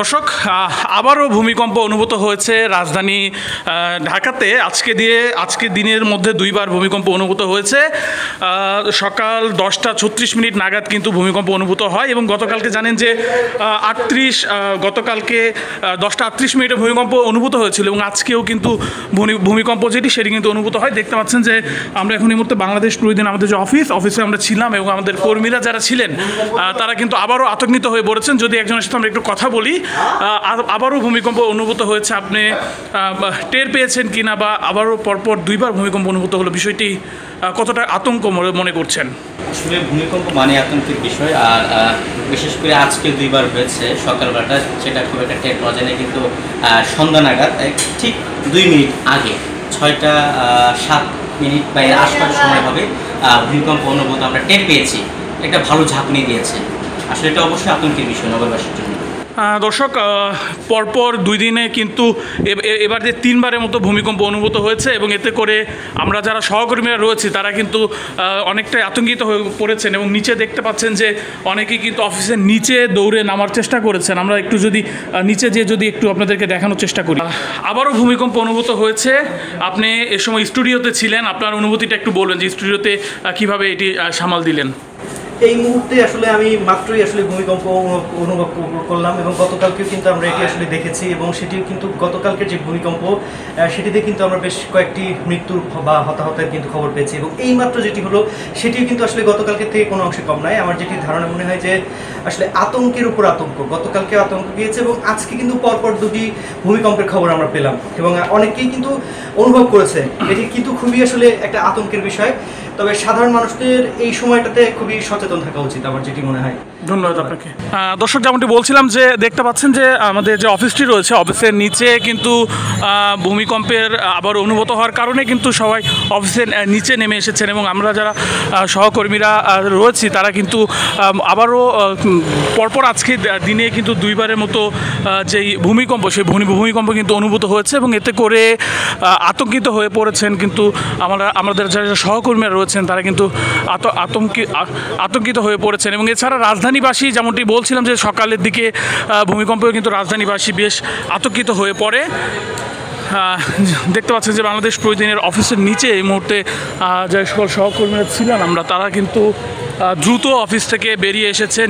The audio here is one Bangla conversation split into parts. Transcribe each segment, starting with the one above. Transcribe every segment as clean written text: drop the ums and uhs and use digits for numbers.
দর্শক, আবারও ভূমিকম্প অনুভূত হয়েছে রাজধানী ঢাকাতে। আজকে দিনের মধ্যে দুইবার ভূমিকম্প অনুভূত হয়েছে। সকাল 10:36 নাগাদ কিন্তু ভূমিকম্প অনুভূত হয় এবং গতকালকে জানেন যে গতকালকে 10:38 ভূমিকম্প অনুভূত হয়েছিল এবং আজকেও কিন্তু ভূমিকম্প সেটি কিন্তু অনুভূত হয়। দেখতে পাচ্ছেন যে আমরা এখন এই মুহূর্তে বাংলাদেশ প্রতিদিন আমাদের যে অফিসে আমরা ছিলাম এবং আমাদের কর্মীরা যারা ছিলেন তারা কিন্তু আবারও আতঙ্কিত হয়ে পড়েছেন। যদি একজনের সাথে আমরা একটু কথা বলি, আবারও ভূমিকম্প অনুভূত হয়েছে, আপনি টের পেয়েছেন কিনা বা আবারও পরপর দুইবার ভূমিকম্প অনুভূত হলো, বিষয়টি কতটা আতঙ্ক মনে করছেন? আসলে ভূমিকম্প মানে আতঙ্কের বিষয়, আর বিশেষ করে আজকে দুইবার হয়েছে সকালবেলাটা, সেটা খুব একটা টের পাওয়া যায় না, কিন্তু সন্ধ্যা নাগাদ ঠিক 2 মিনিট আগে 6:07 বা এর আশপাশ সময় হবে ভূমিকম্প অনুভূত আমরা টের পেয়েছি। একটা ভালো ঝাঁকুনি দিয়েছে। আসলে এটা অবশ্যই আতঙ্কের বিষয় নগরবাসীর জন্য। দর্শক, পরপর 2 দিনে কিন্তু এবার যে 3বারের মতো ভূমিকম্প অনুভূত হয়েছে এবং এতে করে আমরা যারা সহকর্মীরা রয়েছি তারা কিন্তু অনেকটাই আতঙ্কিত হয়ে পড়েছেন এবং নিচে দেখতে পাচ্ছেন যে অনেকেই কিন্তু অফিসের নিচে দৌড়ে নামার চেষ্টা করেছেন। আমরা একটু যদি নিচে যেয়ে একটু আপনাদেরকে দেখানোর চেষ্টা করি। আবারও ভূমিকম্প অনুভূত হয়েছে। আপনি এ সময় স্টুডিওতে ছিলেন, আপনার অনুভূতিটা একটু বলবেন যে স্টুডিওতে কীভাবে এটি সামাল দিলেন? এই মুহূর্তে আসলে আমি মাত্রই ভূমিকম্প অনুভব করলাম এবং গতকালকেও কিন্তু আমরা এটি আসলে দেখেছি এবং সেটিও কিন্তু গতকালকের যে ভূমিকম্প সেটিতে কিন্তু আমরা বেশ কয়েকটি মৃত্যুর বা হতাহতের কিন্তু খবর পেয়েছি এবং এই মাত্র যেটি হলো সেটিও কিন্তু আসলে গতকালকের থেকে কোনো অংশে কম নয়। আমার যেটি ধারণা মনে হয় যে আসলে আতঙ্কের উপর আতঙ্ক, গতকালকেও আতঙ্ক গিয়েছে এবং আজকে কিন্তু পরপর 2টি ভূমিকম্পের খবর আমরা পেলাম এবং অনেকেই কিন্তু অনুভব করেছে। এটি কিন্তু খুবই আসলে একটা আতঙ্কের বিষয়। তবে সাধারণ মানুষদের এই সময়টাতে খুবই সচেতন থাকা উচিত আমার যেটি মনে হয়। ধন্যবাদ আপনাকে। দর্শক, যেমনটি বলছিলাম যে দেখতে পাচ্ছেন যে আমাদের যে অফিসটি রয়েছে অফিসের নিচে কিন্তু ভূমিকম্পের আবার অনুভূত হওয়ার কারণে কিন্তু সবাই অফিসের নিচে নেমে এসেছেন এবং আমরা যারা সহকর্মীরা রয়েছি তারা কিন্তু আবারও পরপর আজকে দিনে কিন্তু 2বারের মতো যেই ভূমিকম্প সেই ভূমিকম্প কিন্তু অনুভূত হয়েছে এবং এতে করে আতঙ্কিত হয়ে পড়েছেন কিন্তু আমাদের যারা সহকর্মীরা রয়েছেন তারা কিন্তু আতঙ্কিত হয়ে পড়েছেন। এবং এছাড়া রাজধানীবাসী, যেমনটি বলছিলাম যে সকালের দিকে ভূমিকম্পেও কিন্তু রাজধানীবাসী বেশ আতঙ্কিত হয়ে পড়ে। দেখতে পাচ্ছেন যে বাংলাদেশ প্রতিদিনের অফিসের নিচে এই মুহূর্তে যে সকল সহকর্মীরা ছিলেন আমরা তারা কিন্তু দ্রুত অফিস থেকে বেরিয়ে এসেছে,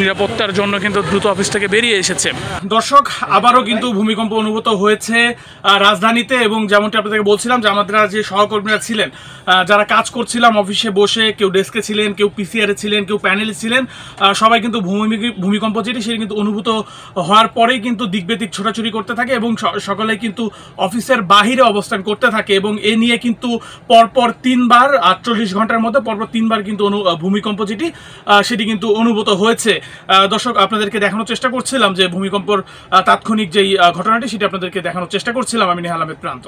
নিরাপত্তার জন্য কিন্তু দ্রুত অফিস থেকে বেরিয়ে এসেছে। দর্শক, আবারও কিন্তু ভূমিকম্প অনুভূত হয়েছে রাজধানীতে এবং যেমনটি আপনাদেরকে বলছিলাম যে আমাদের যে সহকর্মীরা ছিলেন, যারা কাজ করছিলাম অফিসে বসে, কেউ ডেস্কে ছিলেন, কেউ পিসিআরে ছিলেন, কেউ প্যানেলে ছিলেন, সবাই কিন্তু ভূমিকম্প যেটি সেটি কিন্তু অনুভূত হওয়ার পরেই কিন্তু দিকবেদিক ছোটাছুটি করতে থাকে এবং সকলে কিন্তু অফিসের বাহিরে অবস্থান করতে থাকে এবং এ নিয়ে কিন্তু পরপর 3বার 48 ঘন্টার মধ্যে পরপর 3বার কিন্তু ভূমিকম্প যেটি সেটি কিন্তু অনুভূত হয়েছে। দর্শক, আপনাদেরকে দেখানোর চেষ্টা করছিলাম যে ভূমিকম্পর তাৎক্ষণিক যেই ঘটনাটি সেটি আপনাদেরকে দেখানোর চেষ্টা করছিলাম। আমি নেহাল আহমেদ প্রান্ত।